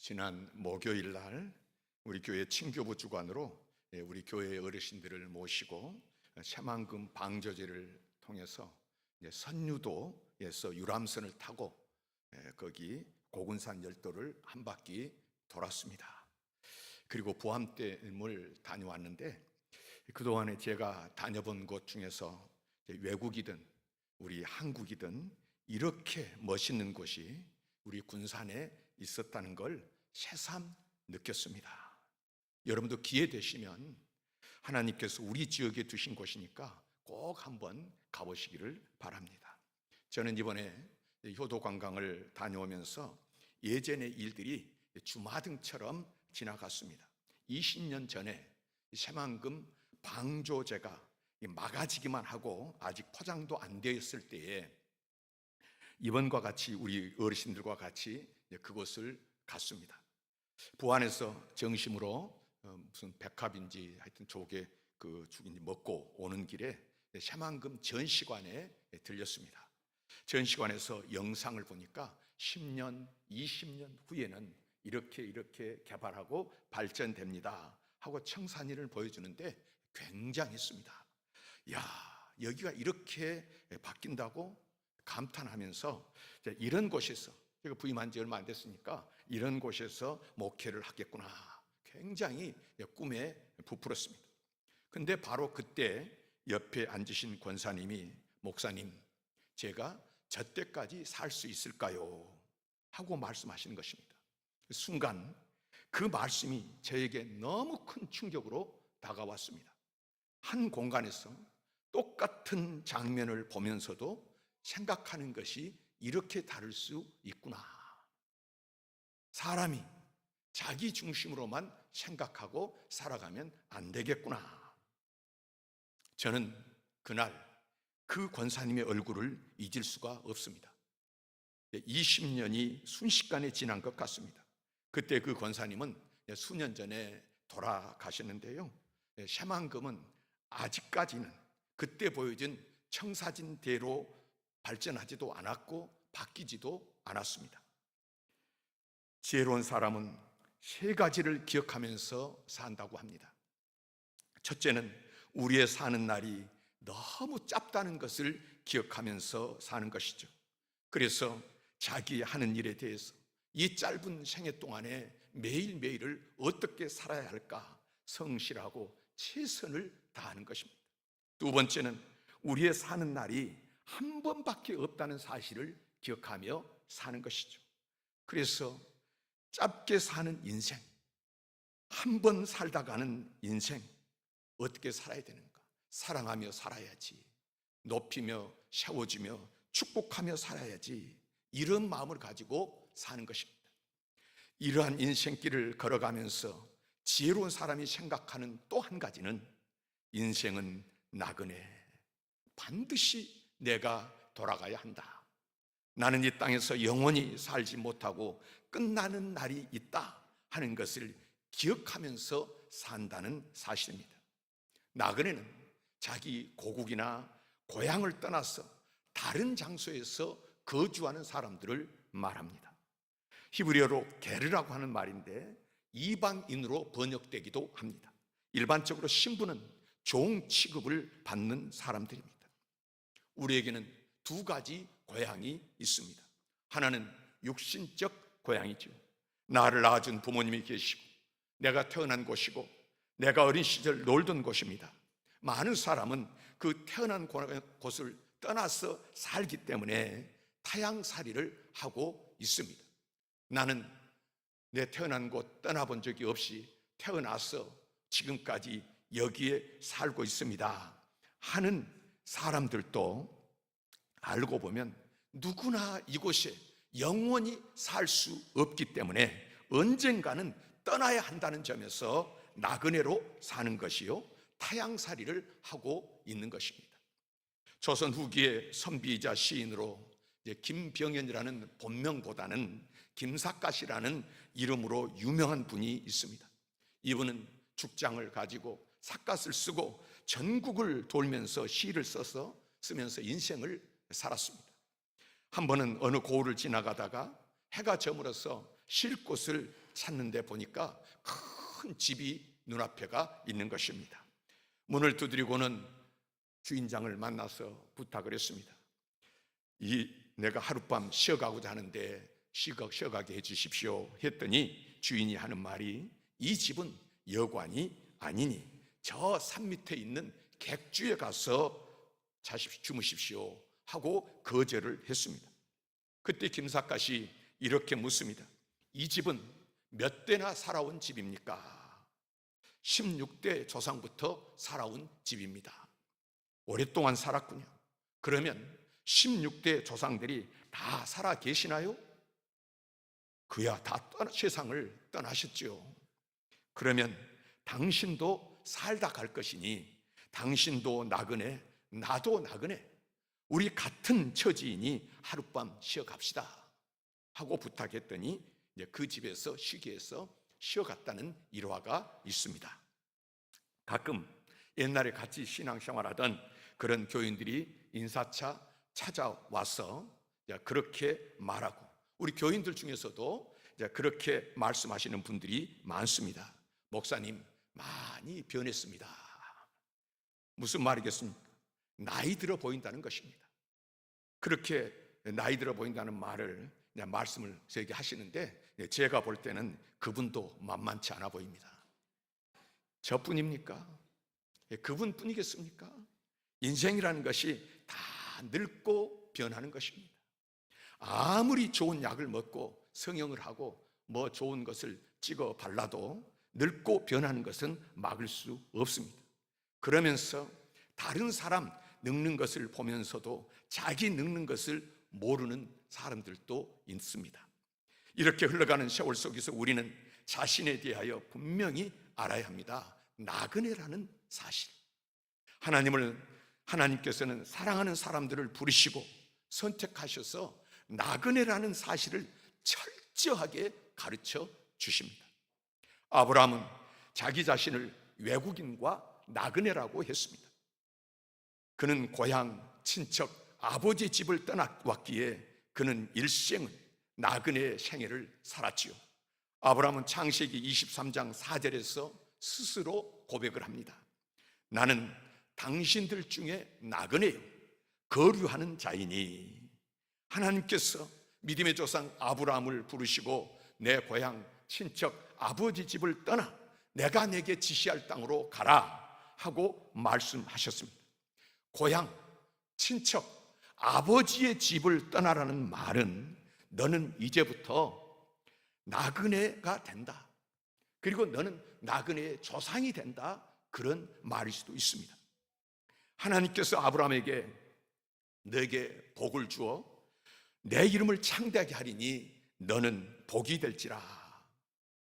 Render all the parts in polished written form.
지난 목요일 날 우리 교회 친교부 주관으로 우리 교회 어르신들을 모시고 새만금 방조제를 통해서 선유도에서 유람선을 타고 거기 고군산 열도를 한 바퀴 돌았습니다. 그리고 부암댐을 다녀왔는데 그동안에 제가 다녀본 곳 중에서 외국이든 우리 한국이든 이렇게 멋있는 곳이 우리 군산에 있었다는 걸 새삼 느꼈습니다. 여러분도 기회 되시면 하나님께서 우리 지역에 두신 곳이니까 꼭 한번 가보시기를 바랍니다. 저는 이번에 효도 관광을 다녀오면서 예전의 일들이 주마등처럼 지나갔습니다. 20년 전에 새만금 방조제가 막아지기만 하고 아직 포장도 안 되었을 때에 이번과 같이 우리 어르신들과 같이 그곳을 갔습니다. 부안에서 정심으로 무슨 백합인지 하여튼 조개 그 죽인지 먹고 오는 길에 새만금 전시관에 들렸습니다. 전시관에서 영상을 보니까 10년, 20년 후에는 이렇게 개발하고 발전됩니다 하고 청산리를 보여주는데 굉장했습니다. 야, 여기가 이렇게 바뀐다고 감탄하면서 이런 곳에서, 제가 부임한 지 얼마 안 됐으니까 이런 곳에서 목회를 하겠구나, 굉장히 꿈에 부풀었습니다. 근데 바로 그때 옆에 앉으신 권사님이, 목사님, 제가 저 때까지 살 수 있을까요? 하고 말씀하시는 것입니다. 순간 그 말씀이 저에게 너무 큰 충격으로 다가왔습니다. 한 공간에서 똑같은 장면을 보면서도 생각하는 것이 이렇게 다를 수 있구나. 사람이 자기 중심으로만 생각하고 살아가면 안 되겠구나. 저는 그날 그 권사님의 얼굴을 잊을 수가 없습니다. 20년이 순식간에 지난 것 같습니다. 그때 그 권사님은 수년 전에 돌아가셨는데요, 새만금은 아직까지는 그때 보여준 청사진대로 발전하지도 않았고 바뀌지도 않았습니다. 지혜로운 사람은 세 가지를 기억하면서 산다고 합니다. 첫째는 우리의 사는 날이 너무 짧다는 것을 기억하면서 사는 것이죠. 그래서 자기 하는 일에 대해서 이 짧은 생애 동안에 매일매일을 어떻게 살아야 할까 성실하고 최선을 다하는 것입니다. 두 번째는 우리의 사는 날이 한 번밖에 없다는 사실을 기억하며 사는 것이죠. 그래서 짧게 사는 인생, 한 번 살다 가는 인생, 어떻게 살아야 되는가? 사랑하며 살아야지, 높이며 세워주며 축복하며 살아야지, 이런 마음을 가지고 사는 것입니다. 이러한 인생길을 걸어가면서 지혜로운 사람이 생각하는 또 한 가지는, 인생은 나그네, 반드시 내가 돌아가야 한다. 나는 이 땅에서 영원히 살지 못하고 끝나는 날이 있다 하는 것을 기억하면서 산다는 사실입니다. 나그네는 자기 고국이나 고향을 떠나서 다른 장소에서 거주하는 사람들을 말합니다. 히브리어로 게르라고 하는 말인데 이방인으로 번역되기도 합니다. 일반적으로 신부는 종 취급을 받는 사람들입니다. 우리에게는 두 가지 고향이 있습니다. 하나는 육신적 고향이죠. 나를 낳아준 부모님이 계시고 내가 태어난 곳이고 내가 어린 시절 놀던 곳입니다. 많은 사람은 그 태어난 곳을 떠나서 살기 때문에 타향살이를 하고 있습니다. 나는 내 태어난 곳 떠나본 적이 없이 태어나서 지금까지 여기에 살고 있습니다 하는 사람들도 알고 보면 누구나 이곳에 영원히 살 수 없기 때문에 언젠가는 떠나야 한다는 점에서 나그네로 사는 것이요, 타향살이를 하고 있는 것입니다. 조선 후기의 선비이자 시인으로 김병현이라는 본명보다는 김삿갓이라는 이름으로 유명한 분이 있습니다. 이분은 죽장을 가지고 삿갓을 쓰고 전국을 돌면서 시를 쓰면서 인생을 살았습니다. 한 번은 어느 고을을 지나가다가 해가 저물어서 쉴 곳을 찾는데 보니까 큰 집이 눈앞에가 있는 것입니다. 문을 두드리고는 주인장을 만나서 부탁을 했습니다. 내가 하룻밤 쉬어가고자 하는데 쉬어가게 해주십시오 했더니 주인이 하는 말이, 이 집은 여관이 아니니 저 산 밑에 있는 객주에 가서 주무십시오 하고 거절을 했습니다. 그때 김삿갓이 이렇게 묻습니다. 이 집은 몇 대나 살아온 집입니까? 16대 조상부터 살아온 집입니다. 오랫동안 살았군요. 그러면 16대 조상들이 다 살아 계시나요? 그야 다 세상을 떠나셨죠. 그러면 당신도 살다 갈 것이니 당신도 나그네, 나도 나그네, 우리 같은 처지이니 하룻밤 쉬어갑시다 하고 부탁했더니 그 집에서 쉬게 해서 쉬어갔다는 일화가 있습니다. 가끔 옛날에 같이 신앙생활하던 그런 교인들이 인사차 찾아와서 그렇게 말하고, 우리 교인들 중에서도 그렇게 말씀하시는 분들이 많습니다. 목사님, 많이 변했습니다. 무슨 말이겠습니까? 나이 들어 보인다는 것입니다. 그렇게 나이 들어 보인다는 말씀을 저에게 하시는데, 제가 볼 때는 그분도 만만치 않아 보입니다. 저뿐입니까? 그분뿐이겠습니까? 인생이라는 것이 다 늙고 변하는 것입니다. 아무리 좋은 약을 먹고 성형을 하고 뭐 좋은 것을 찍어 발라도 늙고 변하는 것은 막을 수 없습니다. 그러면서 다른 사람 늙는 것을 보면서도 자기 늙는 것을 모르는 사람들도 있습니다. 이렇게 흘러가는 세월 속에서 우리는 자신에 대하여 분명히 알아야 합니다. 나그네라는 사실. 하나님께서는 사랑하는 사람들을 부르시고 선택하셔서 나그네라는 사실을 철저하게 가르쳐 주십니다. 아브라함은 자기 자신을 외국인과 나그네라고 했습니다. 그는 고향, 친척, 아버지 집을 떠나왔기에 그는 일생은 나그네 생애를 살았지요. 아브라함은 창세기 23장 4절에서 스스로 고백을 합니다. 나는 당신들 중에 나그네요, 거류하는 자이니. 하나님께서 믿음의 조상 아브라함을 부르시고 내 고향, 친척, 아버지 집을 떠나 내가 내게 지시할 땅으로 가라 하고 말씀하셨습니다. 고향, 친척, 아버지의 집을 떠나라는 말은 너는 이제부터 나그네가 된다, 그리고 너는 나그네의 조상이 된다, 그런 말일 수도 있습니다. 하나님께서 아브라함에게 너에게 복을 주어 내 이름을 창대하게 하리니 너는 복이 될지라.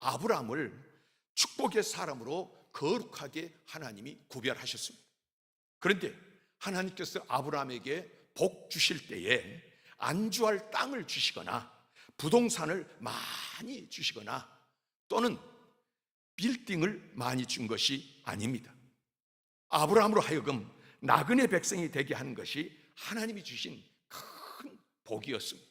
아브라함을 축복의 사람으로 거룩하게 하나님이 구별하셨습니다. 그런데 하나님께서 아브라함에게 복 주실 때에 안주할 땅을 주시거나 부동산을 많이 주시거나 또는 빌딩을 많이 준 것이 아닙니다. 아브라함으로 하여금 나그네 백성이 되게 하는 것이 하나님이 주신 큰 복이었습니다.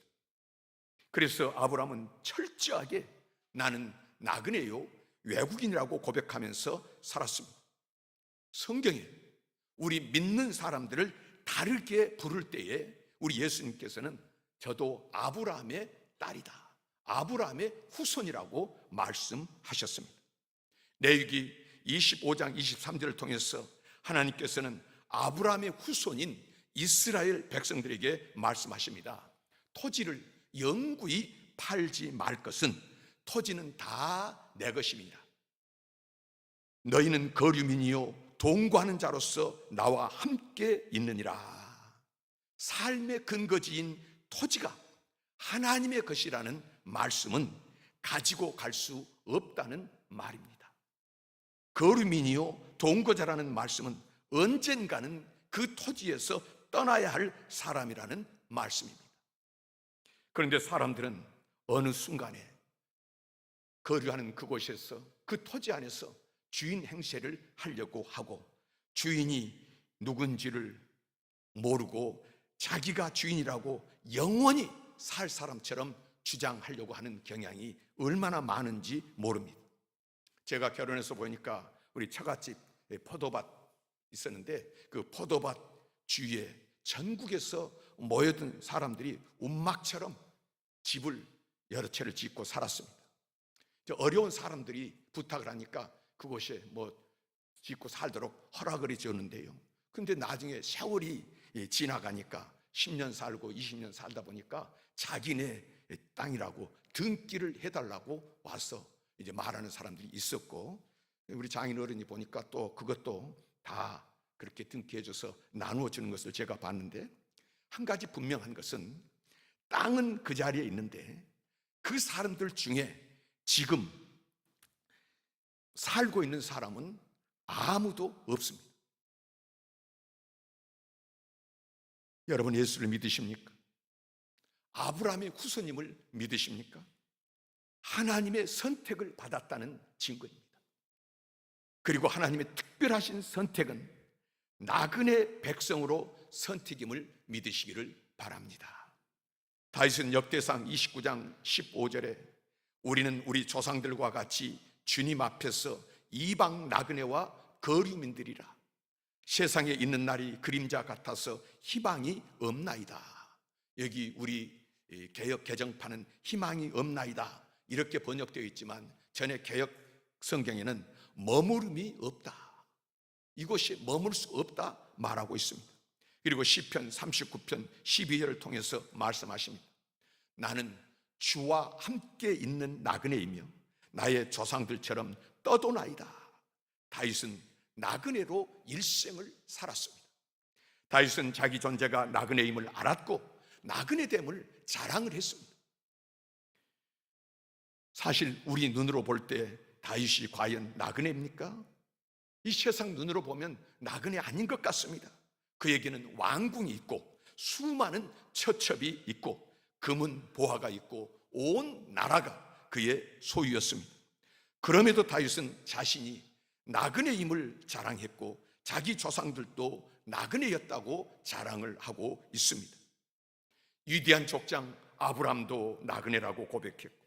그래서 아브라함은 철저하게 나는 나그네요, 외국인이라고 고백하면서 살았습니다. 성경에 우리 믿는 사람들을 다르게 부를 때에 우리 예수님께서는 저도 아브라함의 딸이다, 아브라함의 후손이라고 말씀하셨습니다. 레위기 25장 23절을 통해서 하나님께서는 아브라함의 후손인 이스라엘 백성들에게 말씀하십니다. 토지를 영구히 팔지 말 것은 토지는 다 내 것입니다. 너희는 거류민이요 동거하는 자로서 나와 함께 있느니라. 삶의 근거지인 토지가 하나님의 것이라는 말씀은 가지고 갈 수 없다는 말입니다. 거류민이요 동거자라는 말씀은 언젠가는 그 토지에서 떠나야 할 사람이라는 말씀입니다. 그런데 사람들은 어느 순간에 거류하는 그곳에서, 그 토지 안에서 주인 행세를 하려고 하고 주인이 누군지를 모르고 자기가 주인이라고 영원히 살 사람처럼 주장하려고 하는 경향이 얼마나 많은지 모릅니다. 제가 결혼해서 보니까 우리 처갓집 포도밭 있었는데 그 포도밭 주위에 전국에서 모여든 사람들이 움막처럼 집을 여러 채를 짓고 살았습니다. 어려운 사람들이 부탁을 하니까 그곳에 뭐 짓고 살도록 허락을 해주는데요. 근데 나중에 세월이 지나가니까 10년 살고 20년 살다 보니까 자기네 땅이라고 등기를 해달라고 와서 이제 말하는 사람들이 있었고, 우리 장인 어른이 보니까 또 그것도 다 그렇게 등기해줘서 나누어 주는 것을 제가 봤는데, 한 가지 분명한 것은 땅은 그 자리에 있는데 그 사람들 중에 지금 살고 있는 사람은 아무도 없습니다. 여러분, 예수를 믿으십니까? 아브라함의 후손님을 믿으십니까? 하나님의 선택을 받았다는 증거입니다. 그리고 하나님의 특별하신 선택은 나그네 백성으로 선택임을 믿으시기를 바랍니다. 다윗은 역대상 29장 15절에 우리는 우리 조상들과 같이 주님 앞에서 이방 나그네와 거류민들이라. 세상에 있는 날이 그림자 같아서 희망이 없나이다. 여기 우리 개역 개정판은 희망이 없나이다 이렇게 번역되어 있지만 전에 개역 성경에는 머무름이 없다, 이곳이 머물 수 없다 말하고 있습니다. 그리고 시편 39편 12절을 통해서 말씀하십니다. 나는 주와 함께 있는 나그네이며 나의 조상들처럼 떠도나이다. 다윗은 나그네로 일생을 살았습니다. 다윗은 자기 존재가 나그네임을 알았고 나그네됨을 자랑을 했습니다. 사실 우리 눈으로 볼 때 다윗이 과연 나그네입니까? 이 세상 눈으로 보면 나그네 아닌 것 같습니다. 그에게는 왕궁이 있고 수많은 처첩이 있고 금은 보화가 있고 온 나라가 그의 소유였습니다. 그럼에도 다윗은 자신이 나그네임을 자랑했고 자기 조상들도 나그네였다고 자랑을 하고 있습니다. 위대한 족장 아브람도 나그네라고 고백했고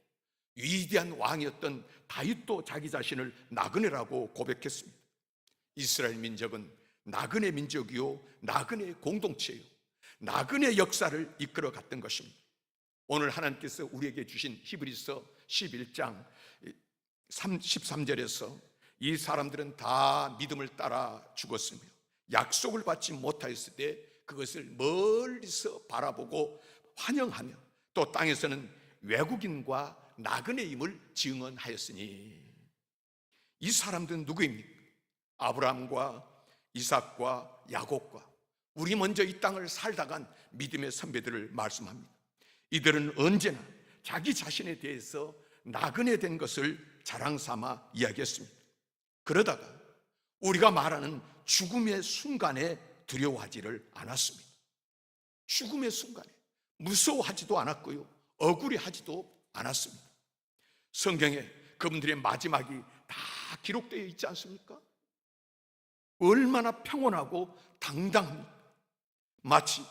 위대한 왕이었던 다윗도 자기 자신을 나그네라고 고백했습니다. 이스라엘 민족은 나그네 민족이요 나그네 공동체요 나그네 역사를 이끌어 갔던 것입니다. 오늘 하나님께서 우리에게 주신 히브리서 11장 13절에서 이 사람들은 다 믿음을 따라 죽었으며 약속을 받지 못하였을 때 그것을 멀리서 바라보고 환영하며 또 땅에서는 외국인과 나그네임을 증언하였으니. 이 사람들은 누구입니까? 아브라함과 이삭과 야곱과 우리 먼저 이 땅을 살다간 믿음의 선배들을 말씀합니다. 이들은 언제나 자기 자신에 대해서 나그네 된 것을 자랑삼아 이야기했습니다. 그러다가 우리가 말하는 죽음의 순간에 두려워하지를 않았습니다. 죽음의 순간에 무서워하지도 않았고요 억울해하지도 않았습니다. 성경에 그분들의 마지막이 다 기록되어 있지 않습니까? 얼마나 평온하고 당당합니까? 마치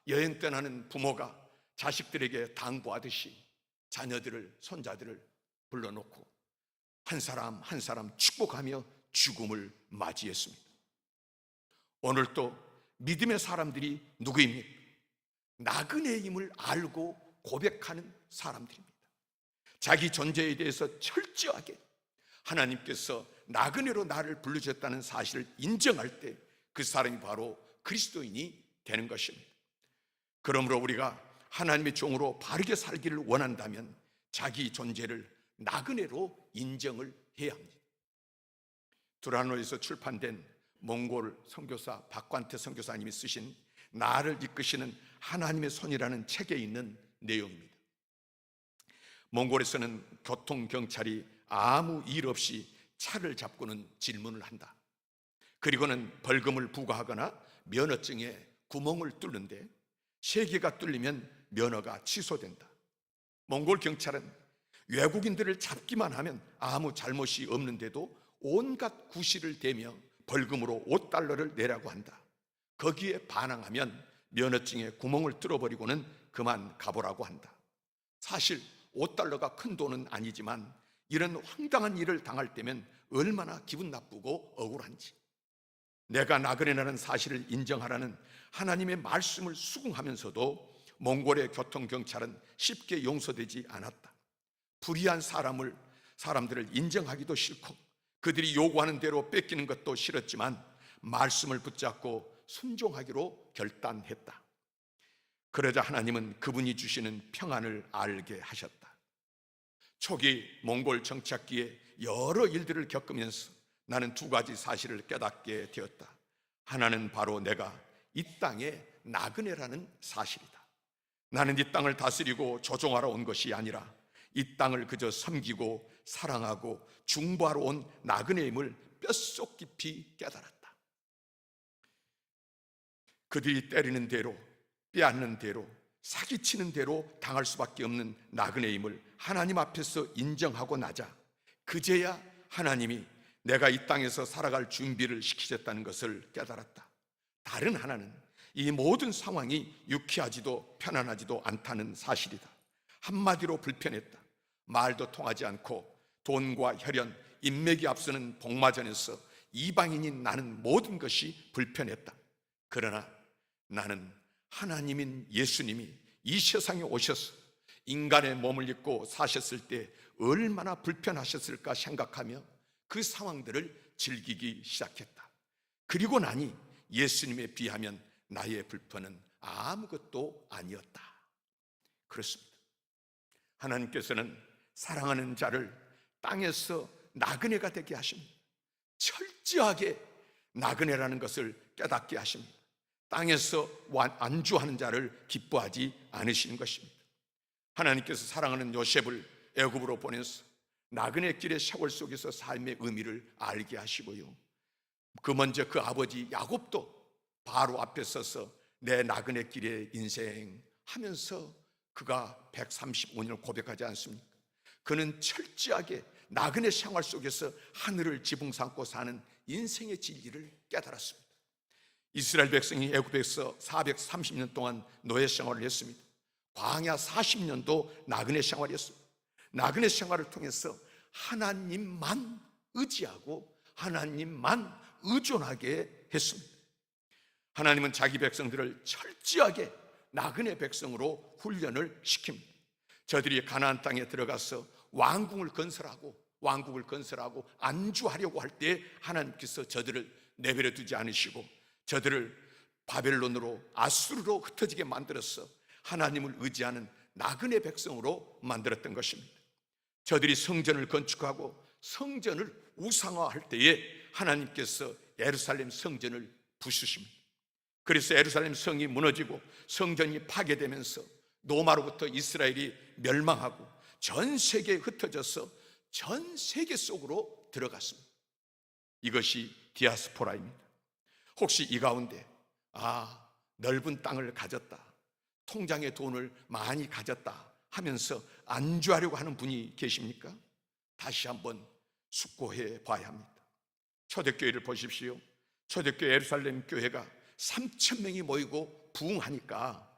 여행 떠나는 부모가 자식들에게 당부하듯이 자녀들을, 손자들을 불러놓고 한 사람 한 사람 축복하며 죽음을 맞이했습니다. 오늘도 믿음의 사람들이 누구입니까? 나그네임을 알고 고백하는 사람들입니다. 자기 존재에 대해서 철저하게 하나님께서 나그네로 나를 불러주셨다는 사실을 인정할 때 그 사람이 바로 그리스도인이 되는 것입니다. 그러므로 우리가 하나님의 종으로 바르게 살기를 원한다면 자기 존재를 나그네로 인정을 해야 합니다. 두라노에서 출판된 몽골 선교사 박관태 선교사님이 쓰신 나를 이끄시는 하나님의 손이라는 책에 있는 내용입니다. 몽골에서는 교통경찰이 아무 일 없이 차를 잡고는 질문을 한다. 그리고는 벌금을 부과하거나 면허증에 구멍을 뚫는데 3개가 뚫리면 면허가 취소된다. 몽골 경찰은 외국인들을 잡기만 하면 아무 잘못이 없는데도 온갖 구실을 대며 벌금으로 $5를 내라고 한다. 거기에 반항하면 면허증에 구멍을 뚫어버리고는 그만 가보라고 한다. 사실 $5가 큰 돈은 아니지만 이런 황당한 일을 당할 때면 얼마나 기분 나쁘고 억울한지, 내가 나그네라는 사실을 인정하라는 하나님의 말씀을 수긍하면서도 몽골의 교통경찰은 쉽게 용서되지 않았다. 불의한 사람들을 인정하기도 싫고 그들이 요구하는 대로 뺏기는 것도 싫었지만 말씀을 붙잡고 순종하기로 결단했다. 그러자 하나님은 그분이 주시는 평안을 알게 하셨다. 초기 몽골 정착기에 여러 일들을 겪으면서 나는 두 가지 사실을 깨닫게 되었다. 하나는 바로 내가 이 땅의 나그네라는 사실이다. 나는 이 땅을 다스리고 조종하러 온 것이 아니라 이 땅을 그저 섬기고 사랑하고 중보하러 온 나그네임을 뼛속 깊이 깨달았다. 그들이 때리는 대로, 빼앗는 대로, 사기치는 대로 당할 수밖에 없는 나그네임을 하나님 앞에서 인정하고 나자 그제야 하나님이 내가 이 땅에서 살아갈 준비를 시키셨다는 것을 깨달았다. 다른 하나는 이 모든 상황이 유쾌하지도 편안하지도 않다는 사실이다. 한마디로 불편했다. 말도 통하지 않고 돈과 혈연, 인맥이 앞서는 복마전에서 이방인인 나는 모든 것이 불편했다. 그러나 나는 하나님인 예수님이 이 세상에 오셔서 인간의 몸을 입고 사셨을 때 얼마나 불편하셨을까 생각하며 그 상황들을 즐기기 시작했다. 그리고 나니 예수님에 비하면 나의 불편은 아무것도 아니었다. 그렇습니다. 하나님께서는 사랑하는 자를 땅에서 나그네가 되게 하십니다. 철저하게 나그네라는 것을 깨닫게 하십니다. 땅에서 안주하는 자를 기뻐하지 않으시는 것입니다. 하나님께서 사랑하는 요셉을 애굽으로 보내서 나그네 길의 세월 속에서 삶의 의미를 알게 하시고요, 그 먼저 그 아버지 야곱도 바로 앞에 서서 내 나그네 길의 인생 하면서 그가 135년을 고백하지 않습니까? 그는 철저하게 나그네 생활 속에서 하늘을 지붕 삼고 사는 인생의 진리를 깨달았습니다. 이스라엘 백성이 애굽에서 430년 동안 노예 생활을 했습니다. 광야 40년도 나그네 생활이었습니다. 나그네 생활을 통해서 하나님만 의지하고 하나님만 의존하게 했습니다. 하나님은 자기 백성들을 철저하게 나그네 백성으로 훈련을 시킵니다. 저들이 가나안 땅에 들어가서 왕국을 건설하고 안주하려고 할 때 하나님께서 저들을 내버려 두지 않으시고 저들을 바벨론으로, 아수르로 흩어지게 만들어서 하나님을 의지하는 나그네 백성으로 만들었던 것입니다. 저들이 성전을 건축하고 성전을 우상화할 때에 하나님께서 예루살렘 성전을 부수십니다. 그래서 예루살렘 성이 무너지고 성전이 파괴되면서 로마로부터 이스라엘이 멸망하고 전 세계에 흩어져서 전 세계 속으로 들어갔습니다. 이것이 디아스포라입니다. 혹시 이 가운데 넓은 땅을 가졌다, 통장에 돈을 많이 가졌다 하면서 안주하려고 하는 분이 계십니까? 다시 한번 숙고해 봐야 합니다. 초대교회를 보십시오. 초대교회 예루살렘 교회가 3,000명이 모이고 부흥하니까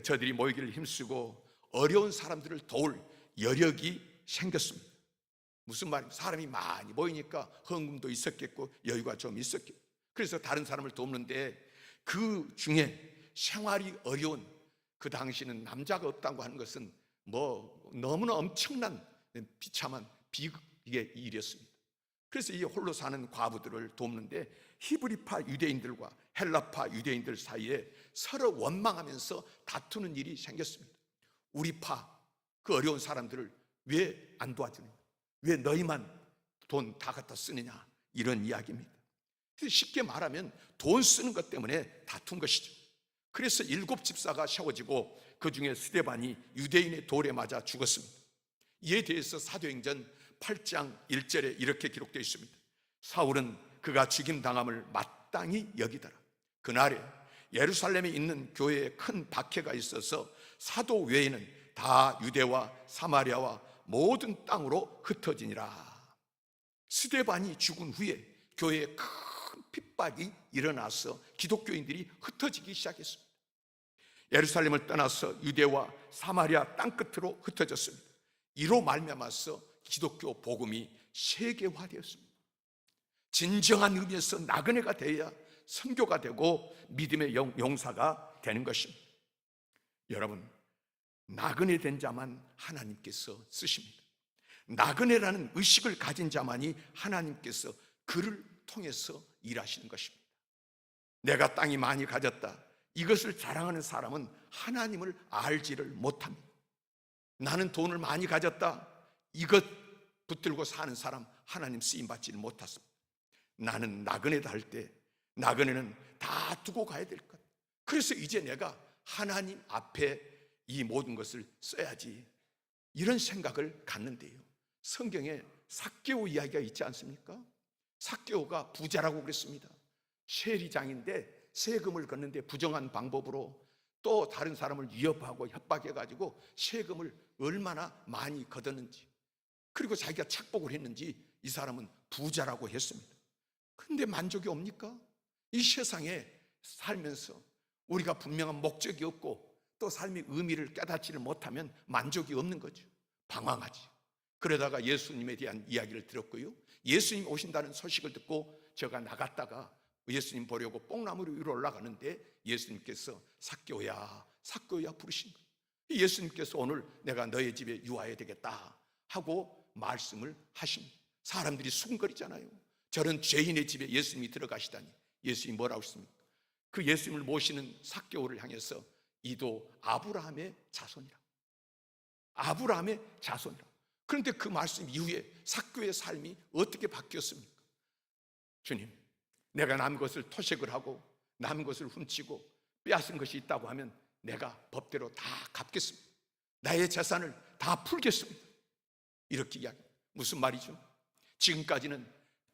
저들이 모이기를 힘쓰고 어려운 사람들을 도울 여력이 생겼습니다. 무슨 말입니까? 사람이 많이 모이니까 헌금도 있었겠고 여유가 좀 있었겠고, 그래서 다른 사람을 돕는데 그 중에 생활이 어려운, 그 당시는 남자가 없다고 하는 것은 너무나 엄청난 비참한 비극의 일이었습니다. 그래서 이 홀로 사는 과부들을 돕는데 히브리파 유대인들과 헬라파 유대인들 사이에 서로 원망하면서 다투는 일이 생겼습니다. 우리 파, 그 어려운 사람들을 왜 안 도와주느냐, 왜 너희만 돈 다 갖다 쓰느냐, 이런 이야기입니다. 쉽게 말하면 돈 쓰는 것 때문에 다툰 것이죠. 그래서 7집사가 세워지고 그 중에 스데반이 유대인의 돌에 맞아 죽었습니다. 이에 대해서 사도행전 8장 1절에 이렇게 기록되어 있습니다. 사울은 그가 죽임당함을 마땅히 여기더라. 그날에 예루살렘에 있는 교회에 큰 박해가 있어서 사도 외에는 다 유대와 사마리아와 모든 땅으로 흩어지니라. 스데반이 죽은 후에 교회에 큰 핍박이 일어나서 기독교인들이 흩어지기 시작했습니다. 예루살렘을 떠나서 유대와 사마리아 땅끝으로 흩어졌습니다. 이로 말미암아서 기독교 복음이 세계화되었습니다. 진정한 의미에서 나그네가 되어야 선교가 되고 믿음의 용사가 되는 것입니다. 여러분, 나그네 된 자만 하나님께서 쓰십니다. 나그네라는 의식을 가진 자만이 하나님께서 그를 통해서 일하시는 것입니다. 내가 땅이 많이 가졌다, 이것을 자랑하는 사람은 하나님을 알지를 못합니다. 나는 돈을 많이 가졌다, 이것 붙들고 사는 사람 하나님 쓰임받지를 못했습니다. 나는 나그네다 할 때 나그네는 다 두고 가야 될 것. 그래서 이제 내가 하나님 앞에 이 모든 것을 써야지, 이런 생각을 갖는데요, 성경에 삭개오 이야기가 있지 않습니까? 삭개오가 부자라고 그랬습니다. 세리장인데 세금을 걷는데 부정한 방법으로 또 다른 사람을 위협하고 협박해가지고 세금을 얼마나 많이 걷었는지, 그리고 자기가 착복을 했는지 이 사람은 부자라고 했습니다. 근데 만족이 옵니까? 이 세상에 살면서 우리가 분명한 목적이 없고 또 삶의 의미를 깨닫지를 못하면 만족이 없는 거죠. 방황하지. 그러다가 예수님에 대한 이야기를 들었고요, 예수님 오신다는 소식을 듣고 제가 나갔다가 예수님 보려고 뽕나무 위로 올라가는데 예수님께서 삭개오야, 삭개오야 부르신 거예요. 예수님께서 오늘 내가 너의 집에 유하여야 되겠다 하고 말씀을 하십니다. 사람들이 수군거리잖아요. 저런 죄인의 집에 예수님이 들어가시다니. 예수님이 뭐라고 했습니까? 그 예수님을 모시는 삭개오를 향해서 이도 아브라함의 자손이라. 아브라함의 자손이라. 그런데 그 말씀 이후에 삭개오의 삶이 어떻게 바뀌었습니까? 주님, 내가 남은 것을 토색을 하고 남은 것을 훔치고 빼앗은 것이 있다고 하면 내가 법대로 다 갚겠습니다. 나의 재산을 다 풀겠습니다. 이렇게 이야기합니다. 무슨 말이죠? 지금까지는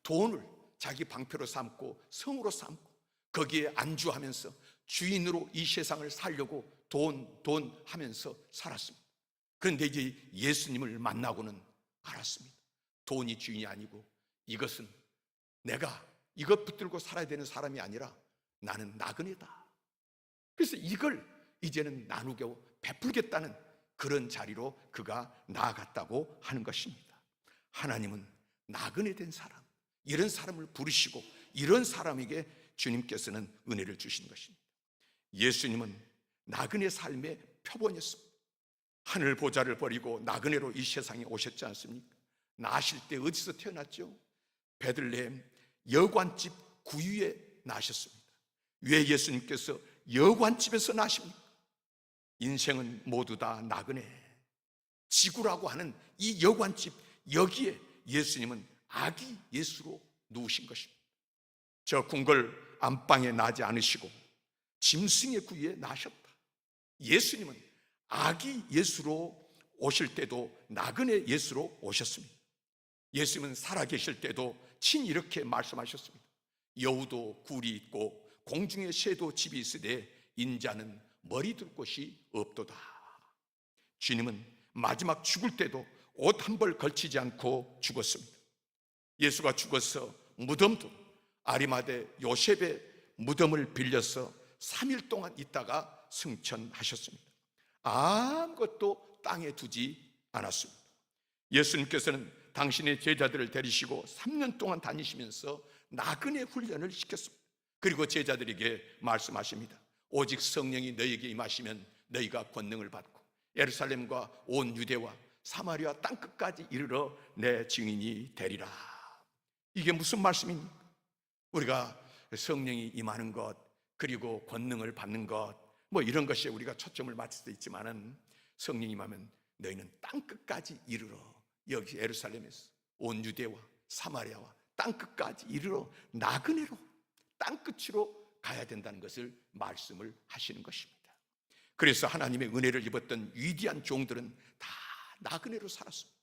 돈을 자기 방패로 삼고 성으로 삼고 거기에 안주하면서 주인으로 이 세상을 살려고 돈 하면서 살았습니다. 그런데 이제 예수님을 만나고는 알았습니다. 돈이 주인이 아니고 이것은 내가 이것 붙들고 살아야 되는 사람이 아니라 나는 나그네다. 그래서 이걸 이제는 나누고 베풀겠다는 그런 자리로 그가 나아갔다고 하는 것입니다. 하나님은 나그네 된 사람, 이런 사람을 부르시고 이런 사람에게 주님께서는 은혜를 주시는 것입니다. 예수님은 나그네 삶의 표본이었습니다. 하늘 보좌를 버리고 나그네로 이 세상에 오셨지 않습니까? 나실 때 어디서 태어났죠? 베들레헴 여관집 구유에 나셨습니다. 왜 예수님께서 여관집에서 나십니까? 인생은 모두 다 나그네, 지구라고 하는 이 여관집, 여기에 예수님은 아기 예수로 누우신 것입니다. 저 궁궐 안방에 나지 않으시고 짐승의 구유에 나셨다. 예수님은 아기 예수로 오실 때도 나그네 예수로 오셨습니다. 예수님은 살아계실 때도 친 이렇게 말씀하셨습니다. 여우도 굴이 있고 공중에 새도 집이 있으되 인자는 머리 둘 곳이 없도다. 주님은 마지막 죽을 때도 옷 한 벌 걸치지 않고 죽었습니다. 예수가 죽어서 무덤도 아리마대 요셉의 무덤을 빌려서 3일 동안 있다가 승천하셨습니다. 아무것도 땅에 두지 않았습니다. 예수님께서는 당신의 제자들을 데리시고 3년 동안 다니시면서 나그네 훈련을 시켰습니다. 그리고 제자들에게 말씀하십니다. 오직 성령이 너희에게 임하시면 너희가 권능을 받고 예루살렘과 온 유대와 사마리아 땅끝까지 이르러 내 증인이 되리라. 이게 무슨 말씀입니까? 우리가 성령이 임하는 것, 그리고 권능을 받는 것, 뭐 이런 것에 우리가 초점을 맞출 수 있지만은 성령이 임하면 너희는 땅끝까지 이르러, 여기 예루살렘에서 온 유대와 사마리아와 땅끝까지 이르러 나그네로 땅끝으로 가야 된다는 것을 말씀을 하시는 것입니다. 그래서 하나님의 은혜를 입었던 위대한 종들은 다 나그네로 살았습니다.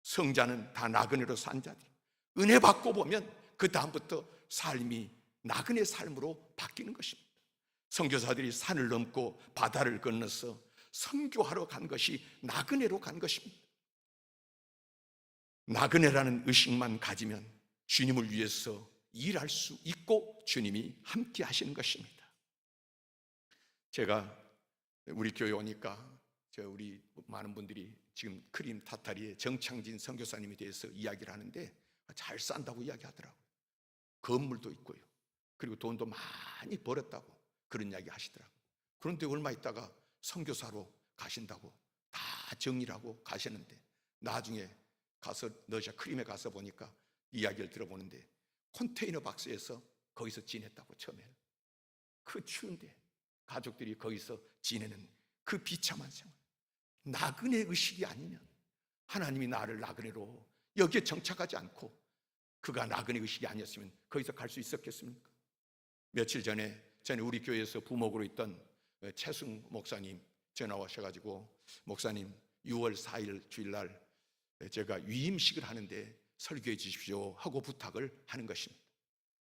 성자는 다 나그네로 산 자들. 은혜 받고 보면 그 다음부터 삶이 나그네 삶으로 바뀌는 것입니다. 선교사들이 산을 넘고 바다를 건너서 선교하러 간 것이 나그네로 간 것입니다. 나그네라는 의식만 가지면 주님을 위해서 일할 수 있고 주님이 함께 하시는 것입니다. 제가 우리 교회 오니까 우리 많은 분들이 지금 크림 타타리의 정창진 선교사님에 대해서 이야기를 하는데 잘 산다고 이야기하더라고요. 건물도 있고요. 그리고 돈도 많이 벌었다고 그런 이야기 하시더라고요. 그런데 얼마 있다가 선교사로 가신다고 다 정리를 하고 가시는데 나중에 가서 러시아 크림에 가서 보니까 이야기를 들어보는데 컨테이너 박스에서 거기서 지냈다고. 처음에 그 추운데 가족들이 거기서 지내는 그 비참한 생활. 나그네 의식이 아니면 하나님이 나를 나그네로 여기에 정착하지 않고 그가 나그네 의식이 아니었으면 거기서 갈 수 있었겠습니까? 며칠 전에 우리 교회에서 부목으로 있던 최승 목사님 전화 오셔가지고 목사님 6월 4일 주일날 제가 위임식을 하는데 설교해 주십시오 하고 부탁을 하는 것입니다.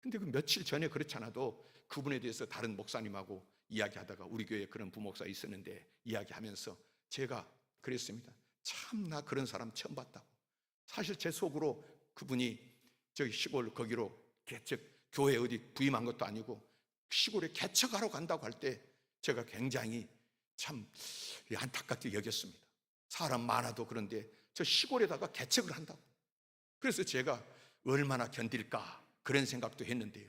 근데 그 며칠 전에 그렇지 않아도 그분에 대해서 다른 목사님하고 이야기하다가 우리 교회에 그런 부목사 있었는데 이야기하면서 제가 그랬습니다. 참 나 그런 사람 처음 봤다고. 사실 제 속으로 그분이 저기 시골 거기로 개척 교회 어디 부임한 것도 아니고 시골에 개척하러 간다고 할 때 제가 굉장히 참 안타깝게 여겼습니다. 사람 많아도 그런데 저 시골에다가 개척을 한다고. 그래서 제가 얼마나 견딜까 그런 생각도 했는데요.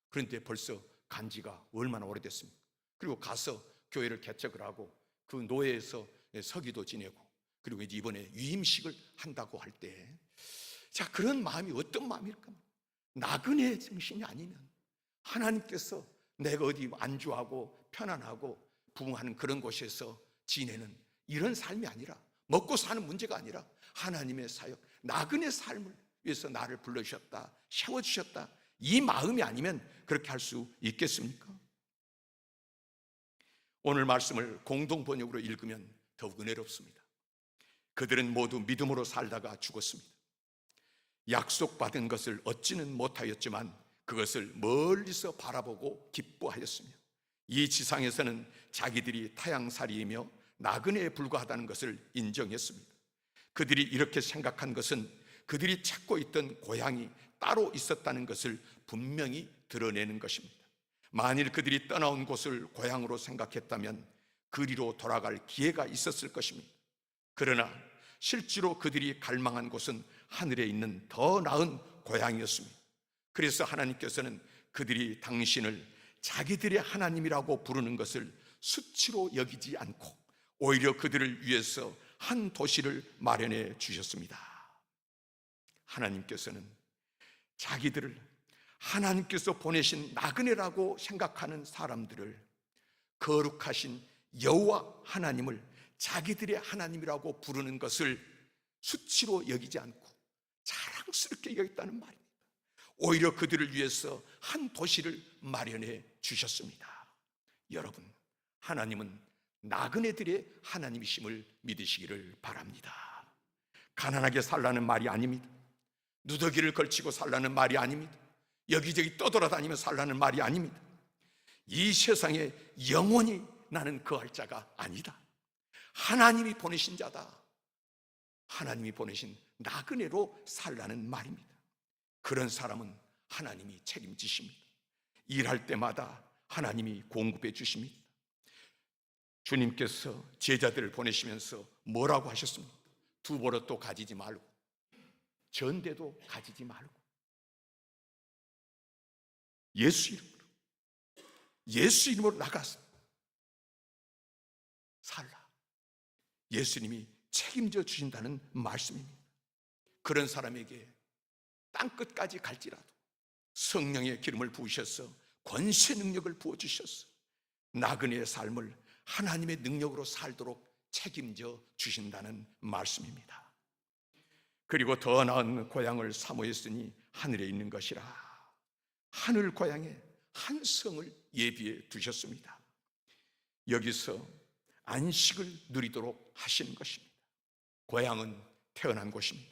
그런데 벌써 간 지가 얼마나 오래됐습니까? 그리고 가서 교회를 개척을 하고 그 노예에서 서기도 지내고 그리고 이제 이번에 위임식을 한다고 할 때 자, 그런 마음이 어떤 마음일까? 나그네 정신이 아니면 하나님께서 내가 어디 안주하고 편안하고 부흥하는 그런 곳에서 지내는 이런 삶이 아니라 먹고 사는 문제가 아니라 하나님의 사역, 나그네 삶을 위해서 나를 불러주셨다, 세워주셨다, 이 마음이 아니면 그렇게 할 수 있겠습니까? 오늘 말씀을 공동 번역으로 읽으면 더욱 은혜롭습니다. 그들은 모두 믿음으로 살다가 죽었습니다. 약속받은 것을 얻지는 못하였지만 그것을 멀리서 바라보고 기뻐하였으며 이 지상에서는 자기들이 타향살이이며 나그네에 불과하다는 것을 인정했습니다. 그들이 이렇게 생각한 것은 그들이 찾고 있던 고향이 따로 있었다는 것을 분명히 드러내는 것입니다. 만일 그들이 떠나온 곳을 고향으로 생각했다면 그리로 돌아갈 기회가 있었을 것입니다. 그러나 실제로 그들이 갈망한 곳은 하늘에 있는 더 나은 고향이었습니다. 그래서 하나님께서는 그들이 당신을 자기들의 하나님이라고 부르는 것을 수치로 여기지 않고 오히려 그들을 위해서 한 도시를 마련해 주셨습니다. 하나님께서는 자기들을 하나님께서 보내신 나그네라고 생각하는 사람들을 거룩하신 여호와 하나님을 자기들의 하나님이라고 부르는 것을 수치로 여기지 않고 자랑스럽게 여겼다는 말입니다. 오히려 그들을 위해서 한 도시를 마련해 주셨습니다. 여러분, 하나님은 나그네들의 하나님이심을 믿으시기를 바랍니다. 가난하게 살라는 말이 아닙니다. 누더기를 걸치고 살라는 말이 아닙니다. 여기저기 떠돌아다니며 살라는 말이 아닙니다. 이 세상에 영원히 나는 거할 자가 아니다. 하나님이 보내신 자다. 하나님이 보내신 나그네로 살라는 말입니다. 그런 사람은 하나님이 책임지십니다. 일할 때마다 하나님이 공급해 주십니다. 주님께서 제자들을 보내시면서 뭐라고 하셨습니까? 두 버릇도 가지지 말고 전대도 가지지 말고 예수 이름으로 나가서 살라. 예수님이 책임져 주신다는 말씀입니다. 그런 사람에게 땅끝까지 갈지라도 성령의 기름을 부으셔서 권세 능력을 부어주셔서 나그네의 삶을 하나님의 능력으로 살도록 책임져 주신다는 말씀입니다. 그리고 더 나은 고향을 사모했으니 하늘에 있는 것이라. 하늘 고향에 한 성을 예비해 두셨습니다. 여기서 안식을 누리도록 하시는 것입니다. 고향은 태어난 곳입니다.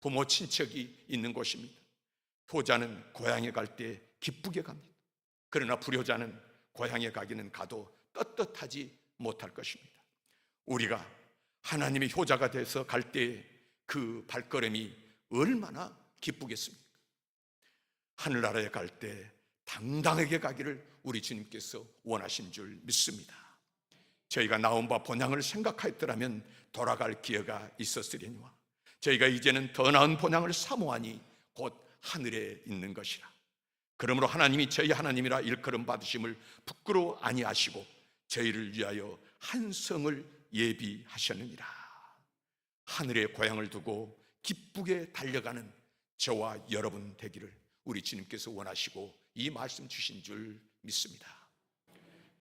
부모 친척이 있는 곳입니다. 효자는 고향에 갈 때 기쁘게 갑니다. 그러나 불효자는 고향에 가기는 가도 떳떳하지 못할 것입니다. 우리가 하나님의 효자가 돼서 갈 때 그 발걸음이 얼마나 기쁘겠습니까? 하늘나라에 갈 때 당당하게 가기를 우리 주님께서 원하신 줄 믿습니다. 저희가 나온 바 본향을 생각하였더라면 돌아갈 기회가 있었으려니와 저희가 이제는 더 나은 본향을 사모하니 곧 하늘에 있는 것이라. 그러므로 하나님이 저희 하나님이라 일컬음 받으심을 부끄러워 아니하시고 저희를 위하여 한 성을 예비하셨느니라. 하늘의 고향을 두고 기쁘게 달려가는 저와 여러분 되기를 우리 주님께서 원하시고 이 말씀 주신 줄 믿습니다.